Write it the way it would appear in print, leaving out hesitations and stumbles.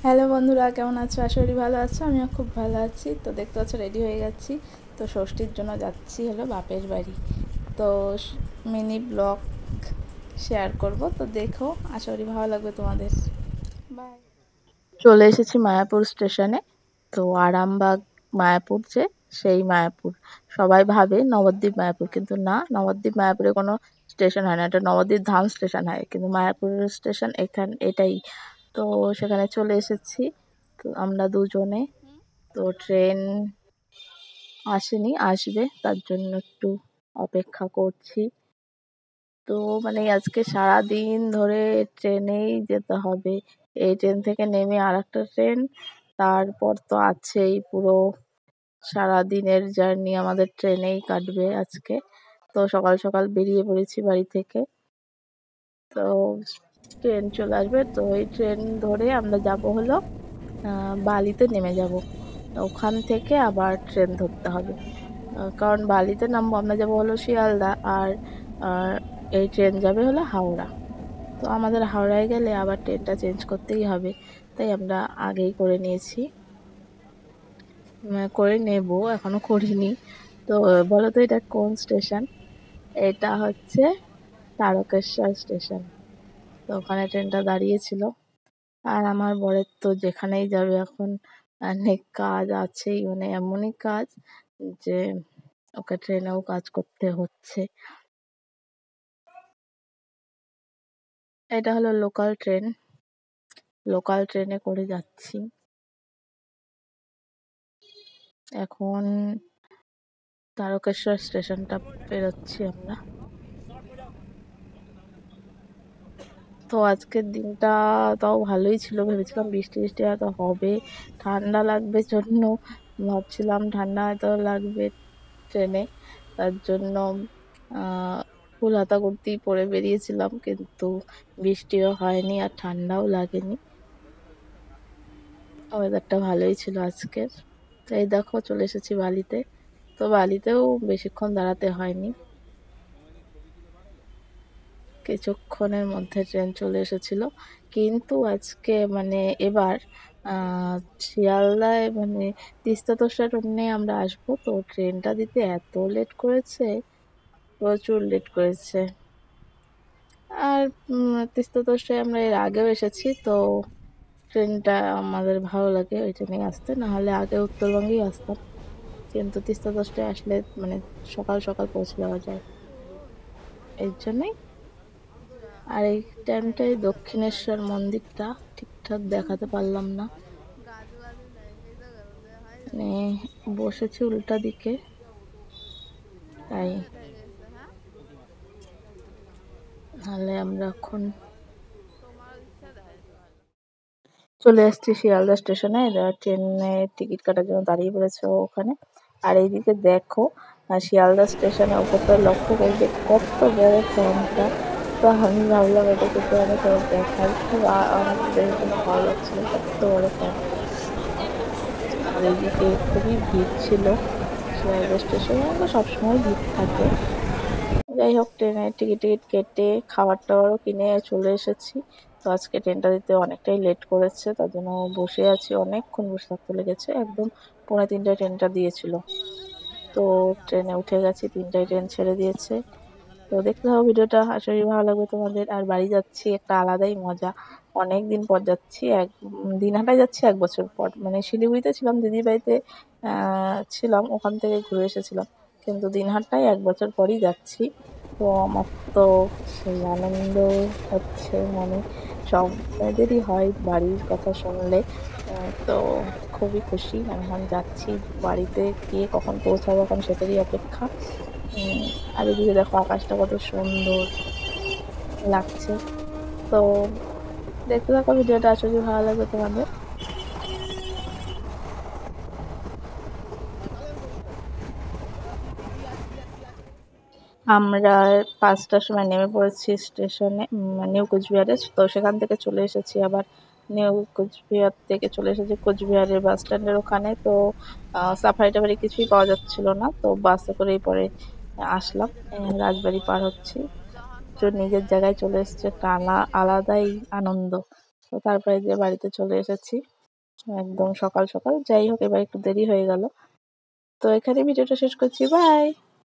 Hello বন্ধুরা, কেমন আছো? আশা করি ভালো আছো। আমিও খুব ভালো আছি। তো দেখতে পাচ্ছ রেডি হয়ে গেছি। তো ষষ্ঠীর জন্য যাচ্ছি হলো বাপের বাড়ি। তো মিনি ব্লগ শেয়ার করব, তো দেখো, আশা করি ভালো লাগবে তোমাদের। বাই। চলে এসেছি মায়াপুর স্টেশনে। তো আরামবাগ মায়াপুর যে, সেই মায়াপুর। সবাই ভাবে নবদ্বীপ মায়াপুর, কিন্তু না, নবদ্বীপ মায়াপুরে কোনো স্টেশন হয় না, এটা নবদ্বীপ ধাম স্টেশন হয়, কিন্তু মায়াপুরের স্টেশন এটাই। তো সেখানে চলে এসেছি। তো আমরা দুজনে। তো ট্রেন আসেনি, আসবে, তার জন্য একটু অপেক্ষা করছি। তো আজকে সারাদিন ধরে ট্রেনেই যেতে হবে। এই ট্রেন থেকে নেমে আর একটা ট্রেন, তারপর তো আছেই পুরো সারাদিনের জার্নি আমাদের ট্রেনেই কাটবে আজকে। তো সকাল সকাল বেরিয়ে পড়েছি বাড়ি থেকে। তো ট্রেন চলে আসবে, তো এই ট্রেন ধরে আমরা যাব হলো বালিতে নেমে যাব। ওখান থেকে আবার ট্রেন ধরতে হবে, কারণ বালিতে নামবো, আমরা যাবো হলো শিয়ালদা, আর এই ট্রেন যাবে হলো হাওড়া। তো আমাদের হাওড়ায় গেলে আবার ট্রেনটা চেঞ্জ করতেই হবে, তাই আমরা আগেই করে নিয়েছি, করে নেব, এখনো করিনি। তো বলো তো এটা কোন স্টেশন? এটা হচ্ছে তারকেশ্বর স্টেশন। তো ওখানে ট্রেনটা দাঁড়িয়েছিল। আর আমার বরের তো যেখানেই যাবে এখন অনেক কাজ আছেই, এমনই কাজ যে ওকে ট্রেনেও কাজ করতে হচ্ছে। এটা হলো লোকাল ট্রেন, লোকাল ট্রেনে করে যাচ্ছি এখন। তারকেশ্বর স্টেশনটা পেরোচ্ছি আমরা। তো আজকের দিনটা তাও ভালোই ছিল, ভেবেছিলাম বৃষ্টি বৃষ্টি হয়তো হবে, ঠান্ডা লাগবে জন্য ভাবছিলাম ঠান্ডা হয়তো লাগবে ট্রেনে, তার জন্য ফুল হাতা কুর্তি পরে বেরিয়েছিলাম, কিন্তু বৃষ্টিও হয়নি আর ঠান্ডাও লাগেনি। ওয়েদারটা ভালোই ছিল আজকের। তো এই দেখো চলে এসেছি বালিতে। তো বালিতেও বেশিক্ষণ দাঁড়াতে হয়নি, কিছুক্ষণের মধ্যে ট্রেন চলে এসেছিল। কিন্তু আজকে এবার শিয়ালদায় তিস্তা তোষা ট্রেনে আমরা আসবো, তো ট্রেনটা দিতে এত লেট করেছে, প্রচুর লেট করেছে। আর তিস্তা তোষায় আমরা এর আগেও এসেছি, তো ট্রেনটা আমাদের ভালো লাগে ওই ট্রেনেই আসতে, নাহলে আগে উত্তরবঙ্গেই আসতাম, কিন্তু তিস্তা তোষায় আসলে সকাল সকাল পৌঁছে যাওয়া যায়, এর জন্যই। আর এই টাইমটাই দক্ষিণেশ্বর মন্দিরটা ঠিকঠাক দেখাতে পারলাম না, বসেছি উল্টা দিকে, তাই। তাহলে আমরা এখন চলে আসছি শিয়ালদা স্টেশনে, ট্রেনে টিকিট কাটার জন্য দাঁড়িয়ে পড়েছে ওখানে। আর এইদিকে দেখো, শিয়ালদা স্টেশনে ওপরটা লক্ষ্য করবে কত বড় ফ্যানটা। তো আমি ভাবলাম এটা কিন্তু অনেক দেখাই, খুব আমার দেখে ভালো লাগছিল, কত বড় ফ্যান। আর এইদিকে খুবই ভিড় ছিল শিয়ালদা স্টেশনে, সবসময় ভিড় থাকে। যাই হোক, ট্রেনের টিকিট কেটে খাবার টাবারও কিনে চলে এসেছি। তো আজকে ট্রেনটা দিতে অনেকটাই লেট করেছে, তার জন্য বসে আছি, অনেকক্ষণ বসে থাকতে লেগেছে, একদম 2:45 ট্রেনটা দিয়েছিল। তো ট্রেনে উঠে গেছি, 3টায় ট্রেন ছেড়ে দিয়েছে। তো দেখতে থাকো ভিডিওটা, আশা করি ভালো লাগবে তোমাদের। আর বাড়ি যাচ্ছি একটা আলাদাই মজা, অনেক দিন পর যাচ্ছি, দিনহাটায় যাচ্ছি 1 বছর পর। শিলিগুড়িতে ছিলাম, দিদির বাড়িতে ছিলাম, ওখান থেকে ঘুরে এসেছিলাম, কিন্তু দিনহাটায় 1 বছর পরই যাচ্ছি। তো আমার তো সেই আনন্দ হচ্ছে মনে, সব মেয়েদেরই হয় বাড়ির কথা শুনলে। তো খুবই খুশি, আমি এখন যাচ্ছি, বাড়িতে গিয়ে কখন পৌঁছাবো এখন সেটারই অপেক্ষা। আর এদিকে দেখো আকাশটা কত সুন্দর লাগছে। তো দেখতে থাকো ভিডিওটা, আশা করি ভালো লাগবে তোমাদের। আমরা 5টার সময় নেমে পড়েছি স্টেশনে, নিউ কোচবিহারে। তো সেখান থেকে চলে এসেছি আবার, নিউ কোচবিহার থেকে চলে এসেছি কোচবিহারের বাস স্ট্যান্ডের ওখানে। তো সাফারি টাফারি কিছুই পাওয়া যাচ্ছিল না, তো বাসে করেই পরে আসলাম। রাজবাড়ি পার হচ্ছি, তো নিজের জায়গায় চলে এসেছে, একটা আলাদাই আনন্দ। তো তারপরে যে বাড়িতে চলে এসেছি একদম সকাল সকাল। যাই হোক এবার একটু দেরি হয়ে গেল। তো এখানেই ভিডিওটা শেষ করছি। বাই।